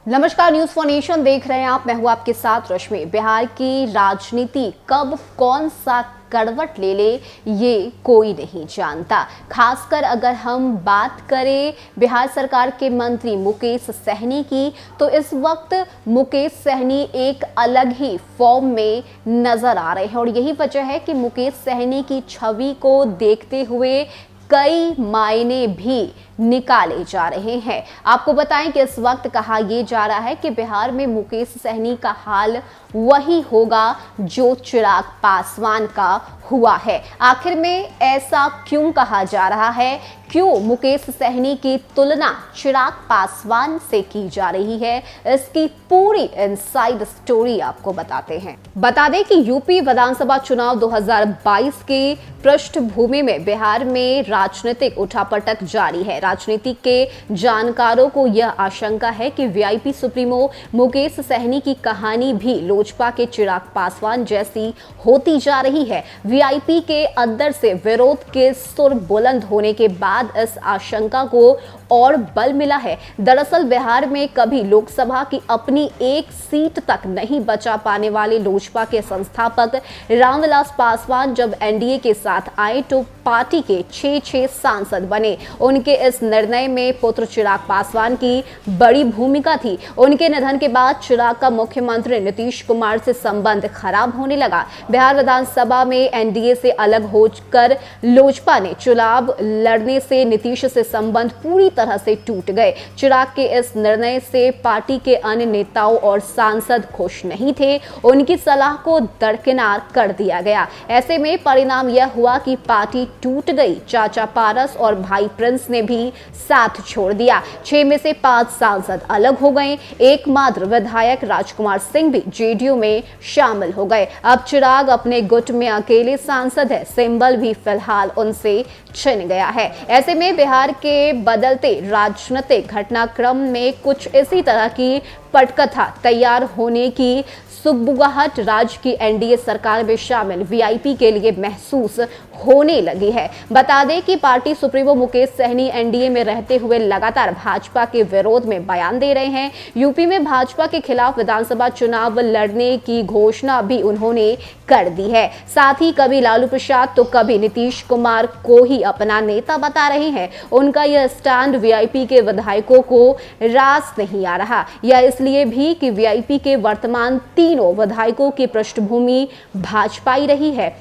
नमस्कार, news for nation देख रहे हैं आप। मैं हूं आपके साथ रश्मि। बिहार की राजनीति कब कौन सा करवट ले ले ये कोई नहीं जानता। खासकर अगर हम बात करें बिहार सरकार के मंत्री मुकेश सहनी की, तो इस वक्त मुकेश सहनी एक अलग ही फॉर्म में नजर आ रहे हैं और यही वजह है कि मुकेश सहनी की छवि को देखते हुए कई मायने भी निकाले जा रहे हैं। आपको बताएं कि इस वक्त कहा यह जा रहा है कि बिहार में मुकेश सहनी का हाल वही होगा जो चिराग पासवान का हुआ है। आखिर में ऐसा क्यों कहा जा रहा है? क्यों मुकेश सहनी की तुलना चिराग पासवान से की जा रही है? इसकी पूरी इनसाइड स्टोरी आपको बताते हैं। बता दें कि यूपी विधानसभा चुनाव 2022 की पृष्ठभूमि में बिहार में राजनीतिक उठापटक जारी है। राजनीति के जानकारों को यह आशंका है कि वीआईपी सुप्रीमो मुकेश सहनी की कहानी भी लोजपा के चिराग पासवान जैसी होती जा रही है। वीआईपी के अंदर से विरोध के सुर बुलंद होने के बाद इस आशंका को और बल मिला है। दरअसल बिहार में कभी लोकसभा की अपनी एक सीट तक नहीं बचा पाने वाले लोजपा के संस्थापक रामविलास पासवान जब एनडीए के साथ आए तो पार्टी के 6 सांसद बने। उनके इस निर्णय में पुत्र चिराग पासवान की बड़ी भूमिका थी। उनके निधन के बाद चिराग का मुख्यमंत्री नीतीश कुमार से संबंध खराब होने लगा। बिहार विधानसभा में एनडीए से अलग होकर लोजपा ने चुनाव लड़ने से नीतीश से संबंध पूरी तरह से टूट गए। चिराग के इस निर्णय से पार्टी के अन्य नेताओं और सांसद खुश नहीं थे। उनकी सलाह को दरकिनार कर दिया गया। ऐसे में परिणाम यह हुआ कि पार्टी टूट गई। चाचा पारस और भाई प्रिंस ने भी साथ छोड़ दिया। 6 में से 5 सांसद अलग हो गए। एकमात्र विधायक राजकुमार सिंह भी जेडीयू में शामिल हो गए। अब चिराग अपने गुट में अकेले सांसद है। सिंबल भी फिलहाल उनसे छिन गया है। ऐसे में बिहार के बदलते राजनीतिक घटनाक्रम में कुछ इसी तरह की पटकथा तैयार होने की सुगबुगाहट राज्य की एनडीए सरकार में शामिल वीआईपी के लिए महसूस होने लगी है। बता दें कि party supremo Mukesh Sahani NDA में रहते हुए लगातार भाजपा के विरोध में बयान दे रहे हैं। यूपी में भाजपा के खिलाफ विधानसभा चुनाव लड़ने की घोषणा भी उन्होंने कर दी है। साथ ही कभी लालू प्रसाद तो कभी नीतीश कुमार को ही अपना नेता बता रहे हैं। उनका यह स्टैंड वीआईपी के विधायकों को रास नहीं आ रहा। यह इसलिए भी कि वीआईपी के वर्तमान तीनों विधायकों की पृष्ठभूमि भाजपाई रही है।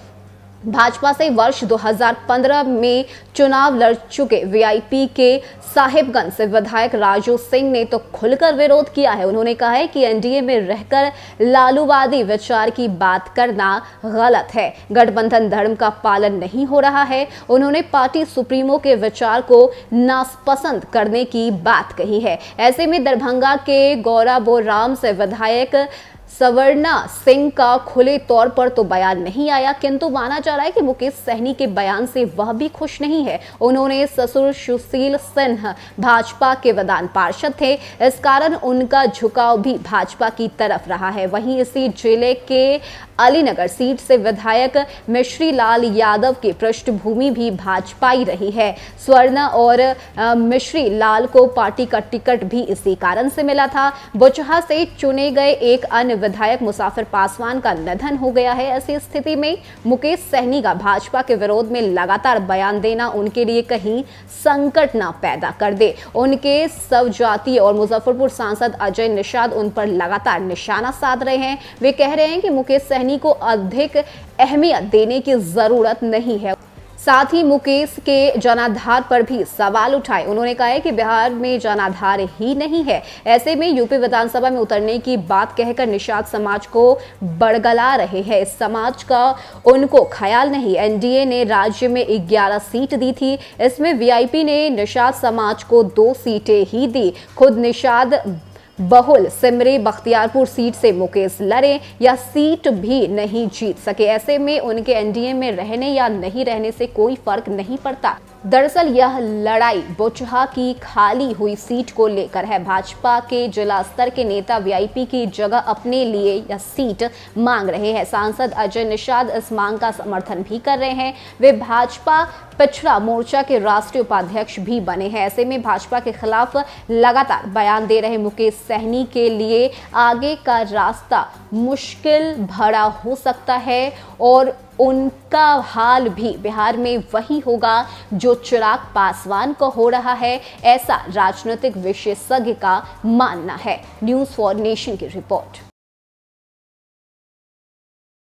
भाजपा से वर्ष 2015 में चुनाव लड़ चुके वीआईपी के साहिबगंज से विधायक राजू सिंह ने तो खुलकर विरोध किया है। उन्होंने कहा है कि एनडीए में रहकर लालूवादी विचार की बात करना गलत है। गठबंधन धर्म का पालन नहीं हो रहा है। उन्होंने पार्टी सुप्रीमो के विचार को नापसंद करने की बात कही है। ऐसे में दरभंगा के गौराबोराम से विधायक सवर्णा सिंह का खुले तौर पर तो बयान नहीं आया, किंतु माना जा रहा है कि मुकेश सहनी के बयान से वह भी खुश नहीं है। उन्होंने ससुर सुशील सिन्हा भाजपा के विधान पार्षद थे, इस कारण उनका झुकाव भी भाजपा की तरफ रहा है। वहीं इसी जिले के अलीनगर सीट से विधायक मिश्री लाल यादव की पृष्ठभूमि भी भाजपाई रही है। स्वर्णा और मिश्री लाल को पार्टी का टिकट भी इसी कारण से मिला था। बुचहा से चुने गए एक अन्य विधायक मुसाफिर पासवान का निधन हो गया है। ऐसी स्थिति में मुकेश सहनी का भाजपा के विरोध में लगातार बयान देना उनके लिए कहीं संकट ना पैदा कर दे। उनके स्वजातीय और मुजफ्फरपुर सांसद अजय निषाद उन पर लगातार निशाना साध रहे हैं। वे कह रहे हैं कि मुकेश सहनी को अधिक अहमियत देने की जरूरत नहीं है। साथ ही मुकेश के जनाधार पर भी सवाल उठाए। उन्होंने कहा है कि बिहार में जनाधार ही नहीं है। ऐसे में यूपी विधानसभा में उतरने की बात कहकर निषाद समाज को बड़गला रहे हैं। इस समाज का उनको ख्याल नहीं। एनडीए ने राज्य में 11 सीट दी थी, इसमें वीआईपी ने निषाद समाज को 2 सीटें ही दी। खुद निषाद बहुल सिमरी बख्तियारपुर सीट से मुकेश लड़े या सीट भी नहीं जीत सके। ऐसे में उनके एनडीए में रहने या नहीं रहने से कोई फर्क नहीं पड़ता। दरअसल यह लड़ाई बुचहा की खाली हुई सीट को लेकर है। भाजपा के जिला स्तर के नेता वीआईपी की जगह अपने लिए यह सीट मांग रहे हैं। सांसद अजय निषाद इस मांग का समर्थन भी कर रहे हैं। वे भाजपा पिछड़ा मोर्चा के राष्ट्रीय उपाध्यक्ष भी बने हैं। ऐसे में भाजपा के खिलाफ लगातार बयान दे रहे मुकेश सहनी के लिए आगे का रास्ता मुश्किल भरा हो सकता है और उनका हाल भी बिहार में वही होगा जो चिराग पासवान को हो रहा है, ऐसा राजनीतिक विशेषज्ञ का मानना है। न्यूज़ फॉर नेशन की रिपोर्ट।